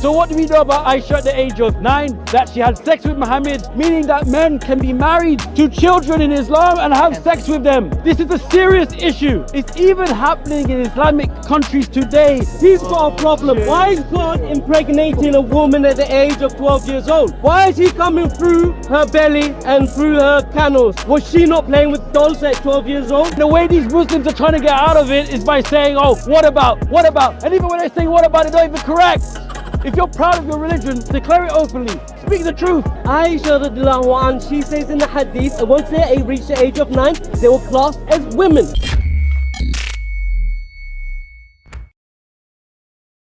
So what do we know about Aisha at the age of 9? That she had sex with Muhammad, meaning that men can be married to children in Islam and have sex with them. This is a serious issue. It's even happening in Islamic countries today. He's got a problem. Why is God impregnating a woman at the age of 12 years old? Why is he coming through her belly and through her canals? Was she not playing with dolls at 12 years old? The way these Muslims are trying to get out of it is by saying, oh, what about? And even when they say what about, it's not even correct. If you're proud of your religion, declare it openly. Speak the truth. Aisha radiallahu anha, she says in the hadith, once they reach the age of 9, they were classed as women.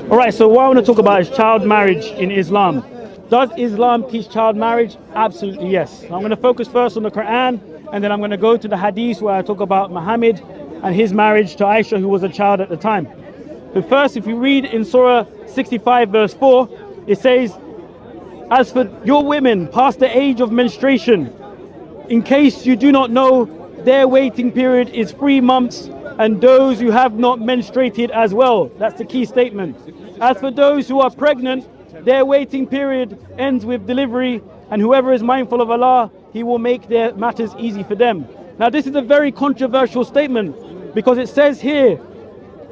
Alright, so what I want to talk about is child marriage in Islam. Does Islam teach child marriage? Absolutely yes. So I'm going to focus first on the Quran, and then I'm going to go to the hadith where I talk about Muhammad and his marriage to Aisha, who was a child at the time. But first, if you read in Surah 65 verse 4, it says, as for your women past the age of menstruation, in case you do not know, their waiting period is 3 months, and those who have not menstruated as well. That's the key statement. As for those who are pregnant, their waiting period ends with delivery, and whoever is mindful of Allah, He will make their matters easy for them. Now this is a very controversial statement, because it says here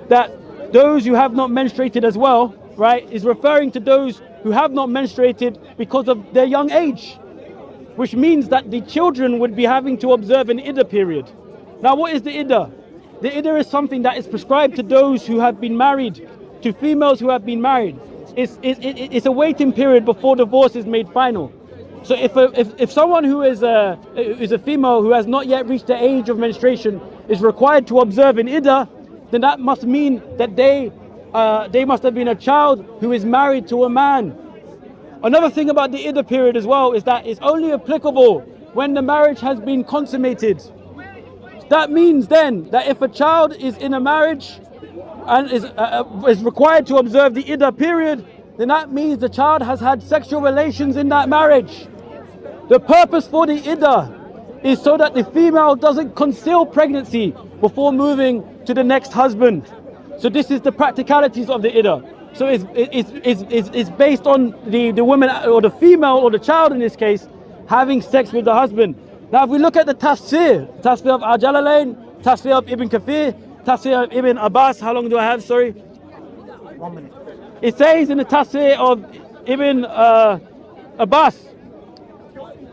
that those who have not menstruated as well, right, is referring to those who have not menstruated because of their young age, which means that the children would be having to observe an iddah period. Now what is the iddah? The iddah is something that is prescribed to those who have been married, to females who have been married. It's a waiting period before divorce is made final. So if someone who is a female who has not yet reached the age of menstruation is required to observe an iddah, then that must mean that they must have been a child who is married to a man. Another thing about the iddah period as well is that it's only applicable when the marriage has been consummated. That means then that if a child is in a marriage and is required to observe the iddah period, then that means the child has had sexual relations in that marriage. The purpose for the iddah is so that the female doesn't conceal pregnancy before moving to the next husband. So this is the practicalities of the iddah. So it's based on the woman or the female or the child in this case having sex with the husband. Now if we look at the tafsir of Al-Jalalain, tafsir of Ibn Kathir, tafsir of Ibn Abbas, how long do I have, sorry? 1 minute. It says in the tafsir of Ibn Abbas,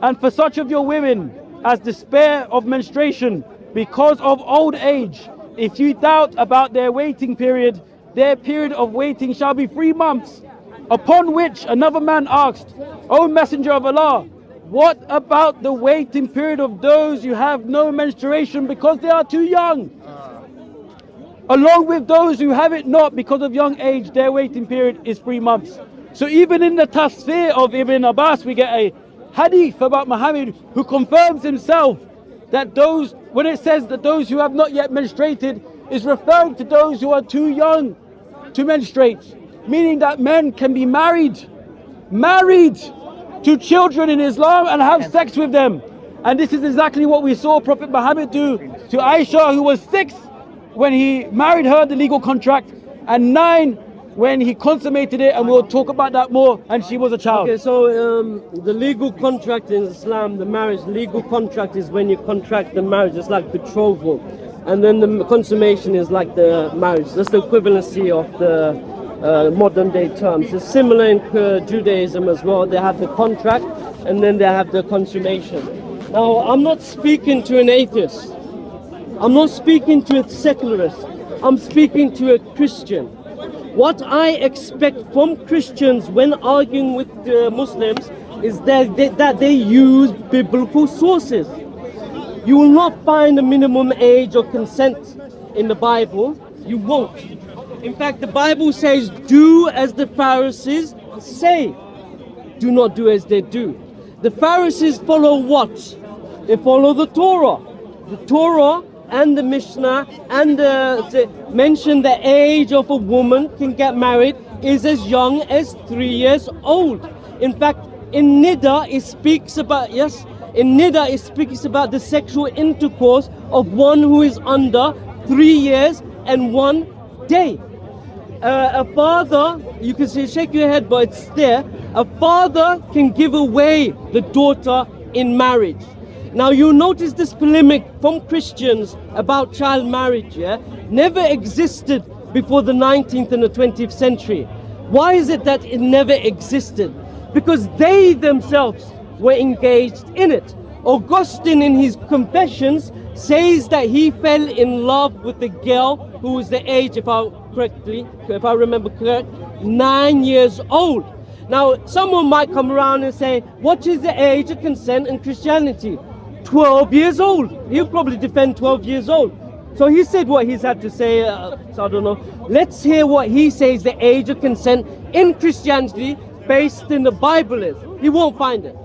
and for such of your women as despair of menstruation because of old age, if you doubt about their waiting period, their period of waiting shall be 3 months. Upon which another man asked, O Messenger of Allah, what about the waiting period of those who have no menstruation because they are too young? Along with those who have it not because of young age, their waiting period is 3 months. So even in the tafsir of Ibn Abbas, we get a hadith about Muhammad who confirms himself that those, when it says that those who have not yet menstruated, is referring to those who are too young to menstruate, meaning that men can be married to children in Islam and have sex with them. And this is exactly what we saw Prophet Muhammad do to Aisha, who was 6 when he married her, the legal contract, and 9 when he consummated it, and we'll talk about that more, and she was a child. Okay, so the legal contract in Islam, the marriage legal contract is when you contract the marriage, it's like betrothal. And then the consummation is like the marriage. That's the equivalency of the modern day terms. It's similar in Judaism as well. They have the contract and then they have the consummation. Now, I'm not speaking to an atheist. I'm not speaking to a secularist. I'm speaking to a Christian. What I expect from Christians when arguing with Muslims is that they use biblical sources. You will not find a minimum age of consent in the Bible. You won't. In fact, the Bible says, do as the Pharisees say. Do not do as they do. The Pharisees follow what? They follow the Torah. The Torah and the Mishnah and mention the age of a woman can get married is as young as 3 years old. In fact, in Nida it speaks about, it speaks about the sexual intercourse of one who is under 3 years and 1 day. a father, you can say shake your head, but it's there. A father can give away the daughter in marriage. Now you notice this polemic from Christians about child marriage, yeah, never existed before the 19th and the 20th century. Why is it that it never existed? Because they themselves were engaged in it. Augustine in his Confessions says that he fell in love with a girl who was the age, if I remember correct, 9 years old. Now someone might come around and say, what is the age of consent in Christianity? 12 years old. He'll probably defend 12 years old. So he said what he's had to say, so I don't know. Let's hear what he says the age of consent in Christianity based in the Bible is. He won't find it.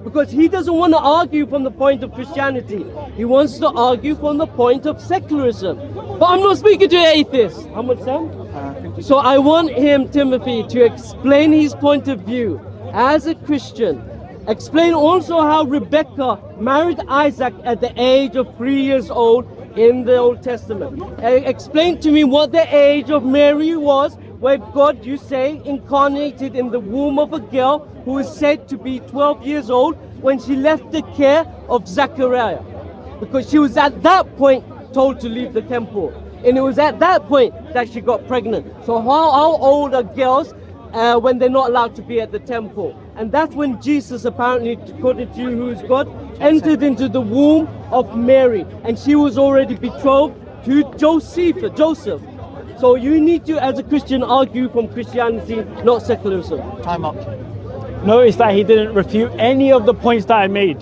Because he doesn't want to argue from the point of Christianity. He wants to argue from the point of secularism. But I'm not speaking to atheists. How much time? So I want him, Timothy, to explain his point of view as a Christian. Explain also how Rebecca married Isaac at the age of 3 years old in the Old Testament. Explain to me what the age of Mary was, where God, you say, incarnated in the womb of a girl who is said to be 12 years old when she left the care of Zachariah. Because she was at that point told to leave the temple. And it was at that point that she got pregnant. So how old are girls when they're not allowed to be at the temple? And that's when Jesus, apparently, according to you, who is God, entered into the womb of Mary. And she was already betrothed to Joseph. So you need to, as a Christian, argue from Christianity, not secularism. Time up. Notice that he didn't refute any of the points that I made.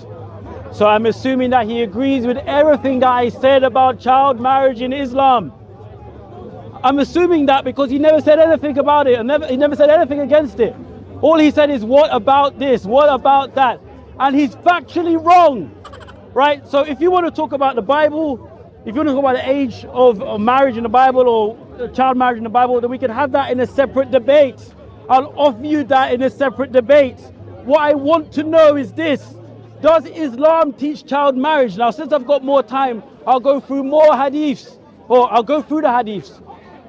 So I'm assuming that he agrees with everything that I said about child marriage in Islam. I'm assuming that because he never said anything about it, and he never said anything against it. All he said is, what about this? What about that? And he's factually wrong, right? So if you want to talk about the Bible, if you want to talk about the age of marriage in the Bible or child marriage in the Bible, then we can have that in a separate debate. I'll offer you that in a separate debate. What I want to know is this: does Islam teach child marriage? Now, since I've got more time, I'll go through more hadiths, or I'll go through the hadiths.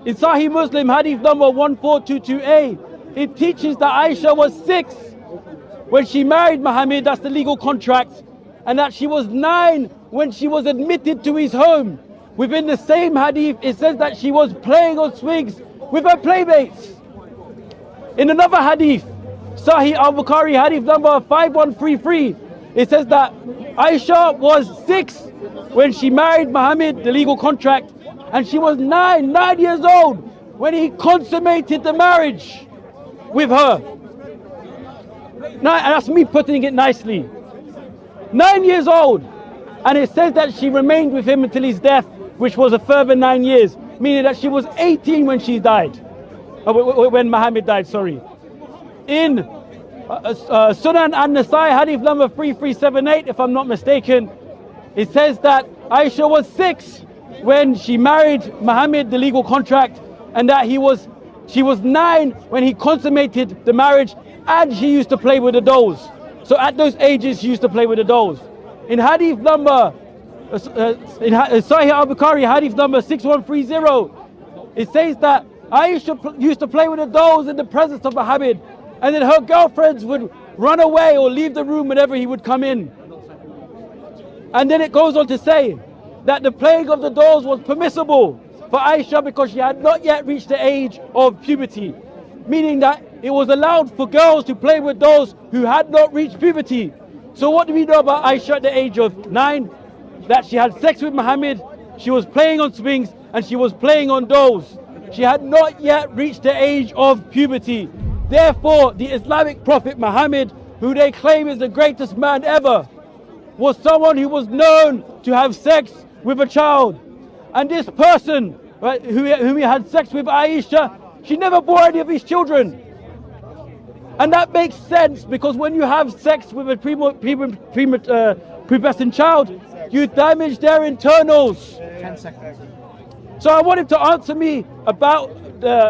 In Sahih Muslim, hadith number 1422a, it teaches that Aisha was 6 when she married Muhammad, that's the legal contract, and that she was 9 when she was admitted to his home. Within the same hadith, it says that she was playing on swings with her playmates. In another hadith, Sahih al-Bukhari, hadith number 5133, it says that Aisha was 6 when she married Muhammad, the legal contract, and she was 9 years old when he consummated the marriage with her. Now, and that's me putting it nicely. 9 years old, and it says that she remained with him until his death, which was a further 9 years, meaning that she was 18 when she died, when Muhammad died, sorry. In Sunan an-Nasai, hadith number 3378, if I'm not mistaken, it says that Aisha was 6 when she married Muhammad, the legal contract, and that she was 9 when he consummated the marriage, and she used to play with the dolls. So at those ages, she used to play with the dolls. In hadith number, in Sahih al-Bukhari, hadith number 6130, it says that Aisha used to play with the dolls in the presence of Muhammad, and then her girlfriends would run away or leave the room whenever he would come in. And then it goes on to say that the playing of the dolls was permissible for Aisha because she had not yet reached the age of puberty, meaning that it was allowed for girls to play with dolls who had not reached puberty. So what do we know about Aisha at the age of 9? That she had sex with Muhammad, she was playing on swings, and she was playing on dolls. She had not yet reached the age of puberty. Therefore, the Islamic prophet Muhammad, who they claim is the greatest man ever, was someone who was known to have sex with a child. And this person, right, whom he had sex with, Aisha, she never bore any of his children. And that makes sense, because when you have sex with a pubescent child, you damage their internals. 10 seconds. So I want him to answer me about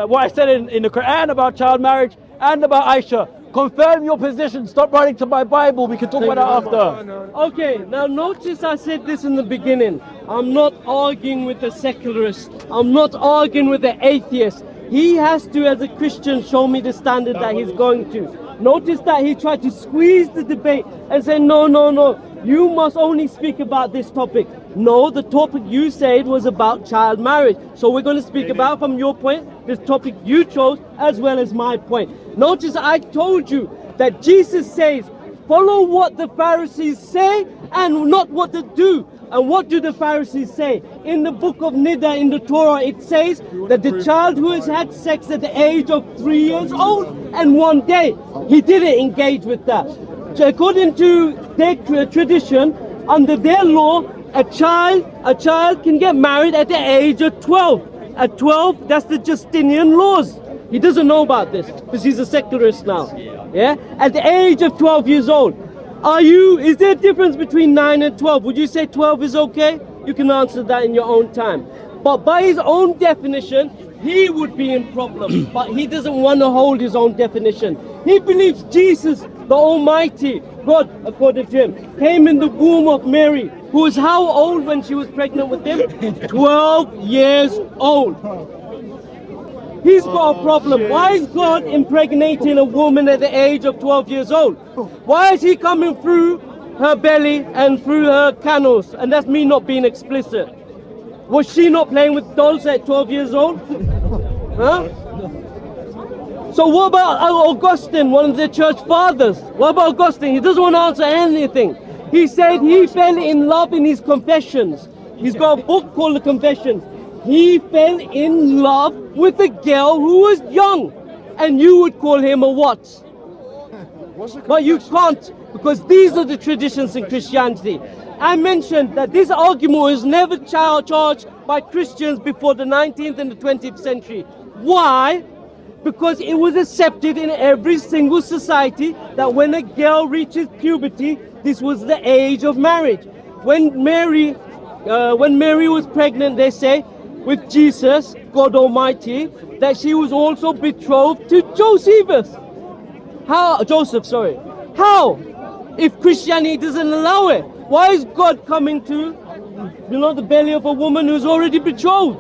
what I said in the Quran about child marriage and about Aisha. Confirm your position. Stop running to my Bible. We can talk about that after. Okay, now notice I said this in the beginning. I'm not arguing with the secularist. I'm not arguing with the atheist. He has to, as a Christian, show me the standard that he's going to. Notice that he tried to squeeze the debate and say, no, no, no, you must only speak about this topic. No, the topic you said was about child marriage. So we're going to speak about, from your point, this topic you chose, as well as my point. Notice I told you that Jesus says, follow what the Pharisees say and not what they do. And what do the Pharisees say? In the book of Nida in the Torah, it says that the child who has had sex at the age of 3 years old and 1 day, he didn't engage with that. So according to their tradition, under their law, a child can get married at the age of 12. At 12, that's the Justinian laws. He doesn't know about this because he's a secularist now. Yeah? At the age of 12 years old. Is there a difference between 9 and 12? Would you say 12 is okay? You can answer that in your own time. But by his own definition, he would be in problem. But he doesn't want to hold his own definition. He believes Jesus, the Almighty, God, according to him, came in the womb of Mary, who was how old when she was pregnant with him? 12 years old. He's got a problem. Why is God impregnating a woman at the age of 12 years old? Why is he coming through her belly and through her canals? And that's me not being explicit. Was she not playing with dolls at 12 years old? Huh? So what about Augustine, one of the church fathers? What about Augustine? He doesn't want to answer anything. He said he fell in love in his Confessions. He's got a book called The Confessions. He fell in love with a girl who was young. And you would call him a what? But you can't, because these are the traditions in Christianity. I mentioned that this argument was never charged by Christians before the 19th and the 20th century. Why? Because it was accepted in every single society that when a girl reaches puberty, this was the age of marriage. When Mary was pregnant, they say, with Jesus, God Almighty, that she was also betrothed to Joseph. How? If Christianity doesn't allow it, why is God coming to, the belly of a woman who's already betrothed?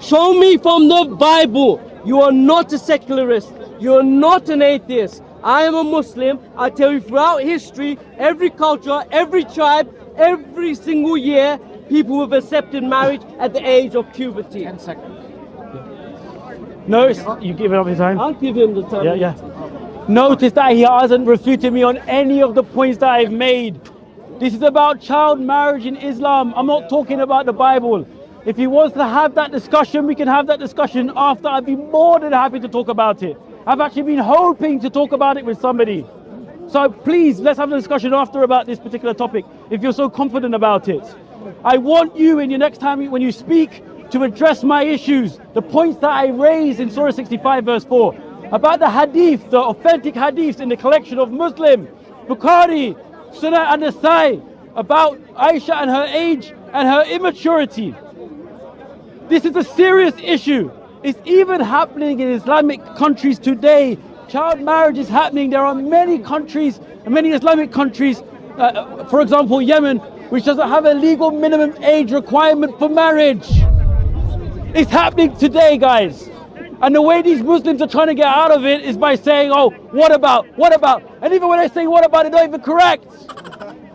Show me from the Bible. You are not a secularist. You are not an atheist. I am a Muslim. I tell you, throughout history, every culture, every tribe, every single year, people have accepted marriage at the age of puberty. 10 seconds. Notice, you give him the time? I'll give him the time. Yeah. Notice that he hasn't refuted me on any of the points that I've made. This is about child marriage in Islam. I'm not talking about the Bible. If he wants to have that discussion, we can have that discussion after. I'd be more than happy to talk about it. I've actually been hoping to talk about it with somebody. So please, let's have a discussion after about this particular topic, if you're so confident about it. I want you, in your next time when you speak, to address my issues, the points that I raised in Surah 65 verse 4, about the hadith, the authentic hadiths in the collection of Muslim, Bukhari, Sunnah and Nasai, about Aisha and her age and her immaturity. This is a serious issue. It's even happening in Islamic countries today. Child marriage is happening. There are many countries, many Islamic countries, for example Yemen, which doesn't have a legal minimum age requirement for marriage. It's happening today, guys. And the way these Muslims are trying to get out of it is by saying, oh, what about? And even when they say what about, it's not even correct.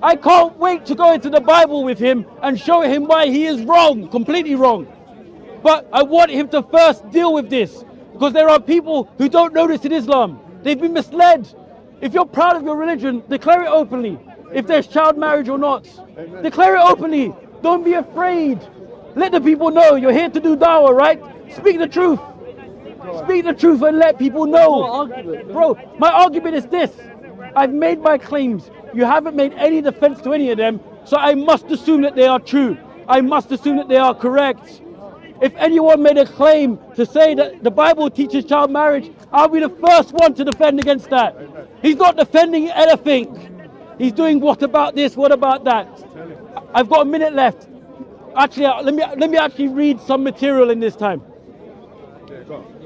I can't wait to go into the Bible with him and show him why he is wrong, completely wrong. But I want him to first deal with this, because there are people who don't know this in Islam. They've been misled. If you're proud of your religion, declare it openly. If there's child marriage or not, declare it openly. Don't be afraid. Let the people know you're here to do dawah, right? Speak the truth. Speak the truth and let people know. Bro, my argument is this. I've made my claims. You haven't made any defense to any of them, so I must assume that they are true. I must assume that they are correct. If anyone made a claim to say that the Bible teaches child marriage, I'll be the first one to defend against that. He's not defending anything. He's doing what about this, what about that. I've got a minute left. Actually, let me actually read some material in this time.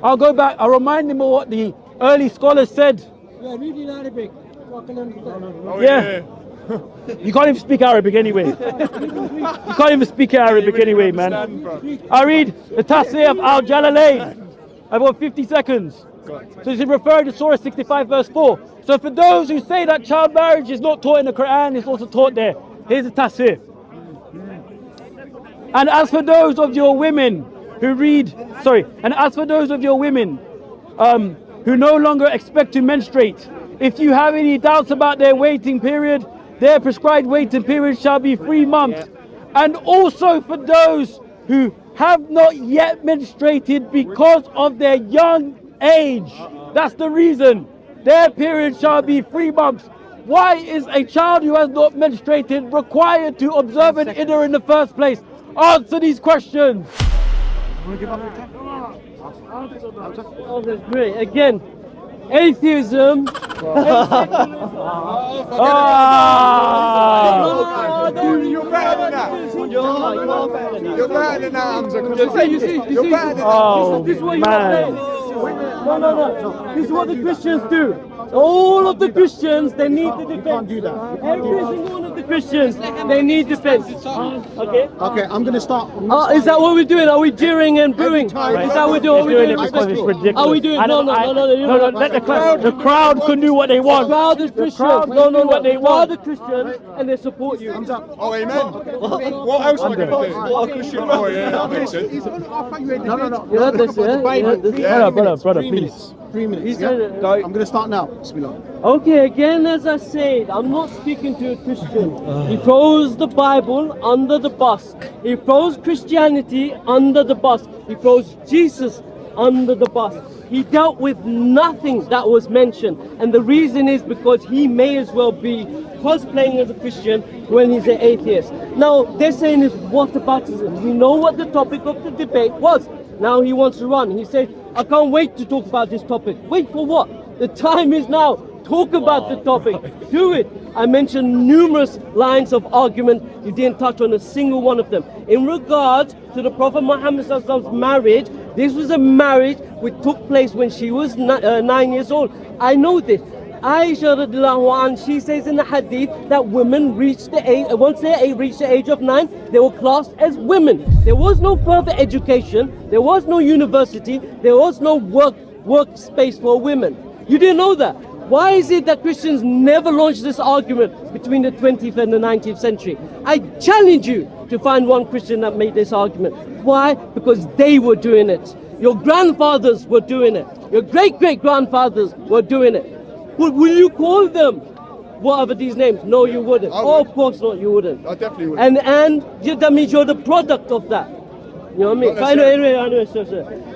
I'll go back, I'll remind him of what the early scholars said. Yeah, read in Arabic. Yeah. You can't even speak Arabic anyway. You can't even speak Arabic anyway, man. I read the Tafsir of Al-Jalalayn. I've got 50 seconds. So it's referring to Surah 65 verse 4. So for those who say that child marriage is not taught in the Quran, it's also taught there. Here's the tafsir. And as for those of your women who who no longer expect to menstruate, if you have any doubts about their waiting period, their prescribed waiting period shall be 3 months. And also for those who have not yet menstruated because of their young age. That's the reason. Their period shall be 3 months. Why is a child who has not menstruated required to observe an Iddah in the first place? Answer these questions. Oh, that's great. Again, atheism. You're better than that. You're better than that, Hamza. You see. Oh, This is what you man. are saying. No. This is what the Christians do. All of the Christians, they need the defense. Can't do that. Every single one of the Christians, they need defense. Okay? Okay, I'm going to start. Is that what we're doing? Are we jeering and booing? Is that what we're doing? Are we doing it because it's ridiculous. Are we doing? No. Let the crowd can do what they The want. crowd is Christians. crowd No. can do what they The crowd want. are Christians and they support you. Oh, amen. What else am I going to do? What a Christian boy, yeah, that makes sense. You heard this, yeah? You heard this? Brother, please. 3 minutes. He's Yeah? gonna- Go. I'm going to start now. Bismillah. Okay, again, as I said, I'm not speaking to a Christian. He throws the Bible under the bus. He throws Christianity under the bus. He throws Jesus under the bus. He dealt with nothing that was mentioned. And the reason is because he may as well be cosplaying as a Christian when he's an atheist. Now, they're saying is, what about this? We know what the topic of the debate was. Now he wants to run. He said, I can't wait to talk about this topic. Wait for what? The time is now. Talk about the topic. Do it. I mentioned numerous lines of argument. You didn't touch on a single one of them. In regard to the Prophet Muhammad's marriage, this was a marriage which took place when she was 9 years old. I know this. Aisha radiallahu anha, she says in the hadith that women reached the age, once they reached the age of 9, they were classed as women. There was no further education, there was no university, there was no workspace for women. You didn't know that. Why is it that Christians never launched this argument between the 20th and the 19th century? I challenge you to find one Christian that made this argument. Why? Because they were doing it. Your grandfathers were doing it. Your great-great-grandfathers were doing it. Will you call them whatever these names? No, you wouldn't. Oh, of course not, you wouldn't. I definitely wouldn't. And that means you're the product of that. You know what I mean? But anyway,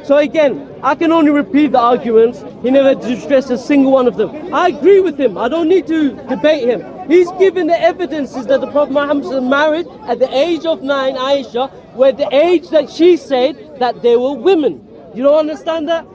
so again, I can only repeat the arguments. He never stressed a single one of them. I agree with him. I don't need to debate him. He's given the evidences that the Prophet Muhammad was married at the age of 9, Aisha, where the age that she said that they were women. You don't understand that?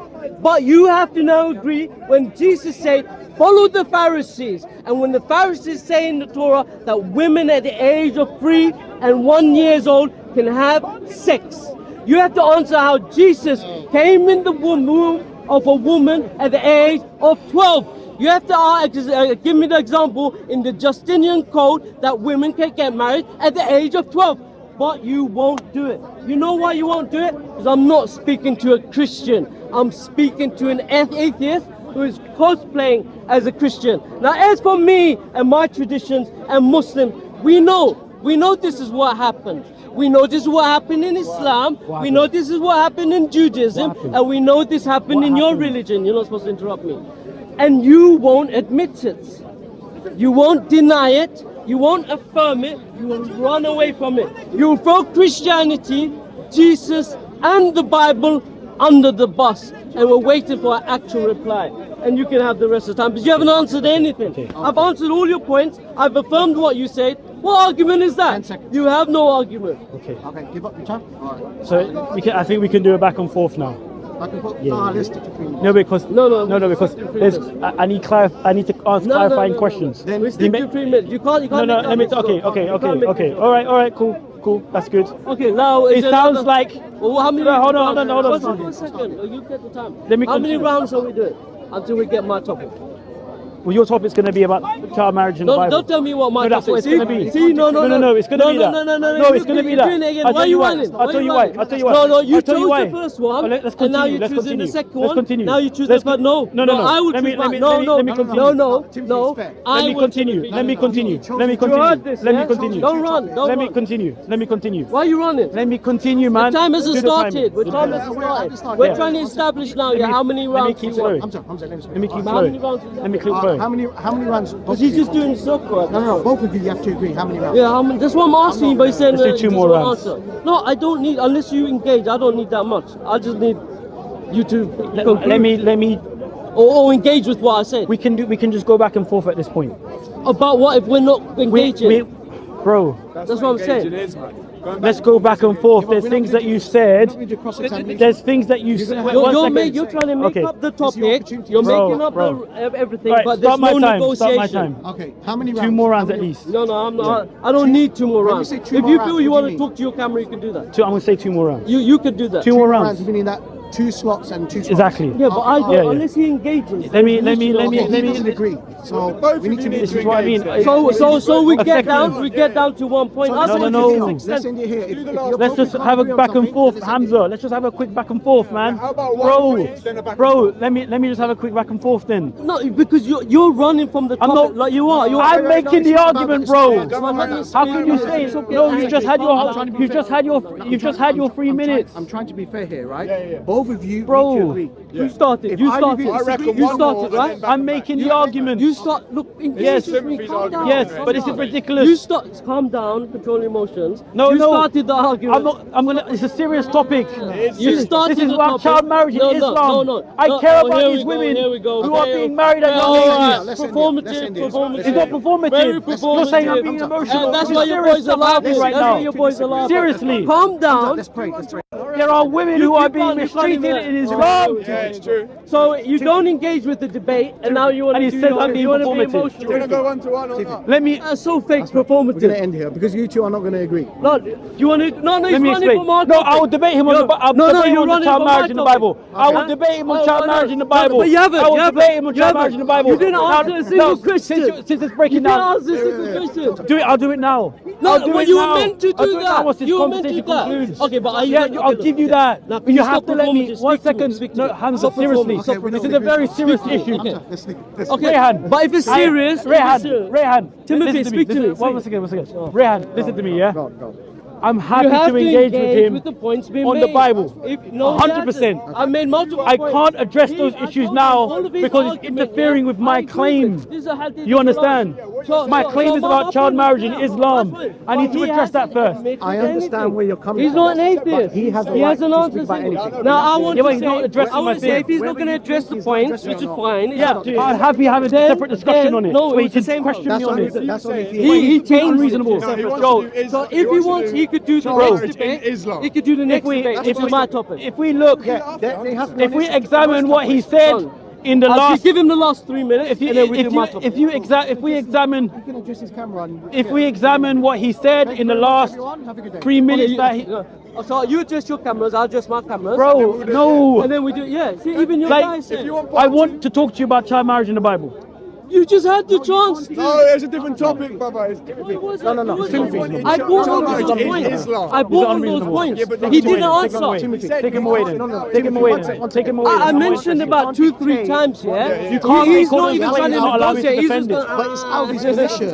But you have to now agree when Jesus said, follow the Pharisees. And when the Pharisees say in the Torah that women at the age of 3 and 1 years old can have sex, you have to answer how Jesus came in the womb of a woman at the age of 12. You have to give me the example in the Justinian Code that women can get married at the age of 12. But you won't do it. You know why you won't do it? Because I'm not speaking to a Christian. I'm speaking to an atheist who is cosplaying as a Christian. Now, as for me and my traditions and Muslims, we know this is what happened. We know this is what happened in Islam. We know this is what happened in Judaism. And we know this happened in your religion. You're not supposed to interrupt me. And you won't admit it. You won't deny it. You won't affirm it. You will run away from it. You will throw Christianity, Jesus, and the Bible under the bus. And we're waiting for an actual reply. And you can have the rest of the time. But you haven't answered anything. Okay. I've answered all your points. I've affirmed what you said. What argument is that? 10 seconds. You have no argument. Okay. Okay, give up your time. All right. So I think we can do it back and forth now. I can put, Yeah. let's stick to 3 minutes. No, because because stick to 3 there's, minutes. I need to ask clarifying questions. Then We stick to 3 minutes. You can't. No, let me. Okay. All right. Cool. That's good. Okay, now It sounds like. Well, how many? No, hold on. One second. You get the time. Let me How many continue. rounds are we doing until we get my topic? Well, your topic's going to be about child marriage in the Bible. Don't tell me what my No, that's topic what it's is. going to be. See, no, it's going to be that. No, it's going to be that. You're doing it again. I'll Why tell are you you why. running? I'll tell you why. I'll tell you why. No, you I'll tell chose you why. the first one, Let's and now continue. you're Let's choosing continue. the second Let's one. continue. Now you choose Let's the third. No, No. I will Let me choose mine. continue. No. Let me continue. I Let me continue. Let me You heard continue. this, Let me yeah? continue. Don't run. Don't Let me run. continue. Let me continue. Why are you running? Let me continue, man. The time hasn't Do the timing. started. The time Yeah. hasn't started. We're trying to establish now, yeah, how many Let me rounds keep you want. flowing. Hamza, let me speak. Let me keep How many flowing. rounds? Let me keep flowing. How many rounds? Because he's just doing circle. No. Both of you have to agree. How many rounds? Yeah, that's what I'm asking, but he's saying Let's do two just more one rounds. answer. No, I don't need, unless you engage, I don't need that much. I just need you to conclude. Let me. Or engage with what I said. We can just go back and forth at this point. About what if we're not engaging? Bro, That's what I'm saying. let's go back and forth. There's things that you said. We do cross-examination. There's things that you said. You're trying to make up the topic. opportunity. You're Bro, making up bro. everything, Alright, but there's start my no time. Start my negotiation. time. Okay, how many rounds? 2 more rounds How at many- least. No, I'm not. I don't need 2 more When you rounds. say If 2 you more feel rounds, you what want do you to talk to your camera, you can do that. I'm gonna say 2 more rounds. You could do that. 2 more rounds. Meaning that 2 slots and 2 slots. Exactly. Yeah, but I don't, Yeah, yeah. unless he engages. Let me. Okay, he doesn't agree. So we need to This is what I mean. So we get Effectively. down to 1 point. So I no, think no, this no. is Let's extent- end it here. If you're Let's both just can't have a agree on back and something, forth, let's end it. Hamza. Let's just have a quick back and forth, man. How about one for each, then a back and Bro, forth? let me just have a quick back and forth then. No, because you're running from the I'm topic. not- like you are. You're I'm making the argument, bro. How How can you say it? No, you just had you've just had your 3 minutes. I'm trying to be fair here, right? Yeah. Both of you Bro. need to agree. You started. If You either of started. you I reckon You one started, more, right? and then I'm making the argument. You start. Look, engage Yes. with me. Calm down. Yes, calm but this is down. ridiculous. You start. Calm down. Control your emotions. No, you no. started the argument. I'm not. I'm gonna. It's a serious topic. You started This is the about topic. child marriage in Islam. No. I care about here these we go, women here we go. who are Okay, being married at all young right. ages. Let's end it. Performative. Let's end it. Performative. It's not performative. Very You're saying I'm performative. being emotional. And that's This why is your serious boys are stuff laughing happening right That's why now. your boys are laughing. Seriously. Calm down. Let's pray. Let's pray. There are women who are being you can't even- mistreated in Islam. Yeah, it's true. So you don't engage with the debate, and now you want And to he do says your, I'm being you want to be performative. Do you emotional. want to go 1 to 1 or not? Let me. That's so fake, We're going to performative. end here because you two are not going to agree. No, do you want to? No, Let he's me running explain. from our No, topic. I will debate him on You're- the. I'll no, debate him you're on the running child from my marriage in the topic. Bible. I will Okay. debate him on Oh, child no, marriage in the no, Bible. but you haven't, I will you haven't. debate him on You child haven't. marriage in the Bible. You didn't answer a single question. Since it's You breaking didn't down. answer a single question. Do it. I'll do it now. No, I'll do well, it you now. were meant to I'll do it now that. once this You were meant to do conversation that. concludes. Okay, but are you? Yeah, okay, I'll look, give you okay. that. Now, But you stop have to let me. performing. 1 Speak to me, second. speak to No, me. Hamza, Stop seriously. performing. Stop This performing. is a very serious Speak to me. issue. Okay. Let's leave. Okay, Rayhan, but if it's serious, Rayhan, Timothy, listen to me. speak to me. One second. Rayhan, listen to me, yeah? Go. I'm You happy have to engage with him with the points being on the made. Bible. If, no, 100%. I made multiple I points. can't address See, those I issues told you, now all of his because it's argument, interfering yeah, with my I agree claim. with it. These are hadith You understand? So- My so- claim so is my about child point marriage in is clear. Islam. My point. I need But to he address that hasn't first. admitted I understand anything. where you're coming He's from. not an atheist. But he has the He right has an to answer. speak about anything. Now I want Yeah, but to he's not say, addressing I want my to say, if thing. he's not going to address the points, which is fine, it's Yeah, up to I'd him. happy having a Then- separate discussion on it. no, it where was you the can same question house. me on it. That's only if He changed unreasonable. No, he wants Yo, to do Islam. So if he wants, he could do the Bro. next debate. In Islam. He could do the next debate. if This is my topic. If we look, if we examine what he said in the I'll last, give him the last 3 minutes, if you, and then we do my if topic. we examine, You can adjust his camera and if we examine what he said in the last have a good day. 3 minutes that he, So you adjust your cameras, I'll adjust my cameras. bro, no, And then we do, yeah. See, even your Like, guys said. I want to talk to you about child marriage in the Bible. You just had the chance. No, it's a different topic, brother. It's different. No. I Timothy. brought on Child those marriage in points. Islam. I brought on those unreasonable. points. Yeah, but He take him didn't away, answer. Take him away then. Take him away then. Take him away. I then. mentioned about 2-3 times, yeah? You can't He's be not even trying to not allowed me to negotiate. He's defend just it. going, But it's out of his position.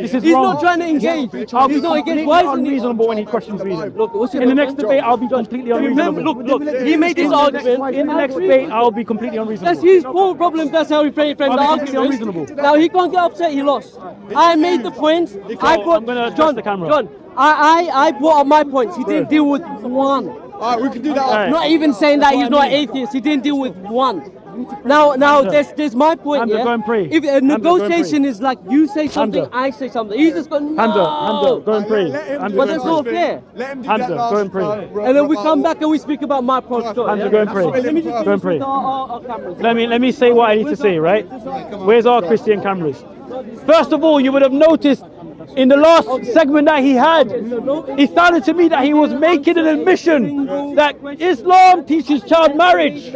This is He's wrong. not trying to engage. He's I'll be not engaged. completely Why isn't he? unreasonable when he questions reason. Look, what's your In the name, next man? debate, I'll be completely Remember, unreasonable. look, he made this argument. In the next debate, I'll be completely That's unreasonable. his poor problem. That's how he framed the I'll be completely argument. unreasonable. Now he can't get upset. He lost. I made the points. I brought I'm gonna adjust John. the camera. John, I brought up my points. He didn't deal with one. Alright, we can do that. Alright. Not even saying that he's not atheist. He didn't deal with one. Now there's my point. Hamza, Yeah. go and pray. If a Hamza, go and negotiation is like you say something, Hamza. I say something. He's just going no. Hamza, go and pray. Let him Hamza, do But go that's and not pray. fair. Let him do Hamza, that last go and pray. And then we come back and we speak about my point story. Hamza, yeah? go and pray. Let me just Go and pray. our cameras. Let me say what I need to say, right? Where's our Christian cameras? First of all, you would have noticed in the last segment that he had, it sounded to me that he was making an admission that Islam teaches child marriage.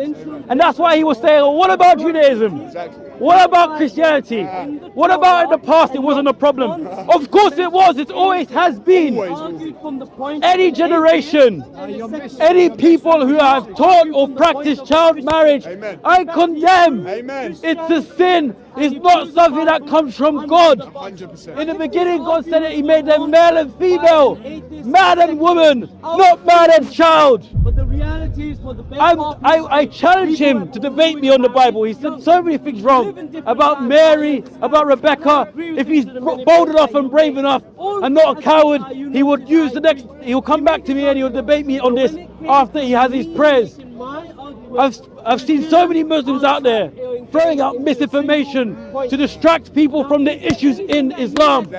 And that's why he was saying, well, what about Judaism? Exactly. What about Christianity? What about in the past it wasn't a problem? Of course it was, it always has been. Any generation, any people who have taught or practiced child marriage, Amen. I condemn. Amen. It's a sin. It's not something that comes from God. 100%. In the beginning, God said that He made them male and female, man and woman, not man and child. But the reality is for the best I challenge him to debate me on the Bible. He said so many things wrong about Mary, about Rebecca. If he's bold enough and brave enough and not a coward, he would use he'll come back to me and he'll debate me on this after he has his prayers. I've seen so many Muslims out there throwing out misinformation to distract people from the issues in Islam.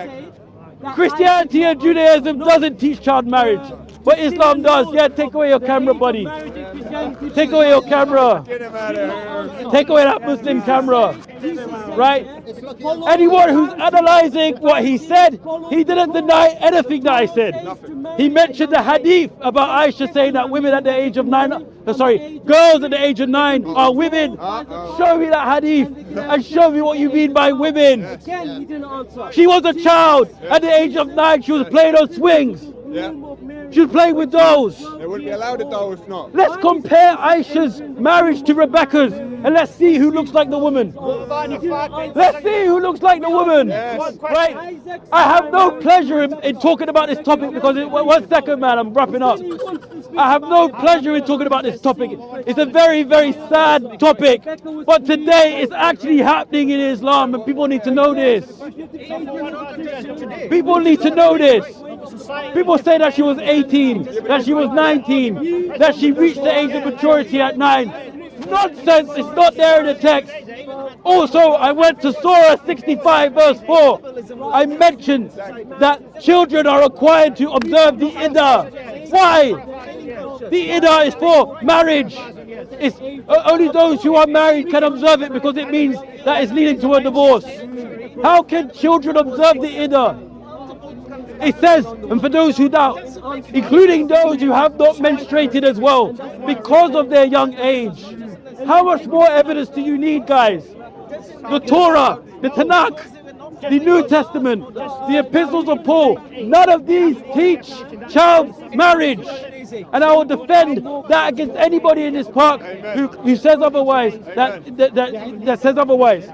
Christianity and Judaism doesn't teach child marriage, but Islam does. Yeah, take away your camera, buddy. Take away your camera. Take away that Muslim camera. Right? Anyone who's analyzing what he said, he didn't deny anything that I said. He mentioned the hadith about Aisha saying that women at the age of 9, girls at the age of 9 are women. Show me that hadith and show me what you mean by women. Again, he didn't answer. She was a child. At the age of 9, she was playing on swings. Yeah. She was playing with dolls. They wouldn't be allowed it though if not. Let's compare Aisha's marriage to Rebecca's and let's see who looks like the woman. Let's see who looks like the woman. Yes. Right? I have no pleasure in talking about this topic because, one second man, I'm wrapping up. I have no pleasure in talking about this topic. It's a very, very sad topic. But today it's actually happening in Islam and people need to know this. People need to know this. People say that she was 18, that she was 19, that she reached the age of maturity at 9. Nonsense, it's not there in the text. Also, I went to Surah 65 verse 4. I mentioned that children are required to observe the Iddah. Why? The Iddah is for marriage. It's only those who are married can observe it because it means that it's leading to a divorce. How can children observe the Iddah? It says, and for those who doubt, including those who have not menstruated as well, because of their young age. How much more evidence do you need, guys? The Torah, the Tanakh, the New Testament, the epistles of Paul, none of these teach child marriage. And I will defend that against anybody in this park who says otherwise, that says otherwise.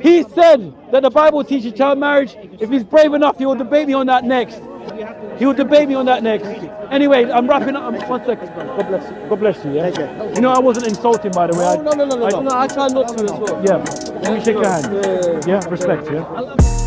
He said that the Bible teaches child marriage. If he's brave enough, he will debate me on that next. He will debate me on that next. Anyway, I'm wrapping up. 1 second. God bless you. God bless you. Yeah. You know I wasn't insulting, by the way. No, I try not to as well. Yeah. Let me shake your hand. Yeah. Respect. Yeah.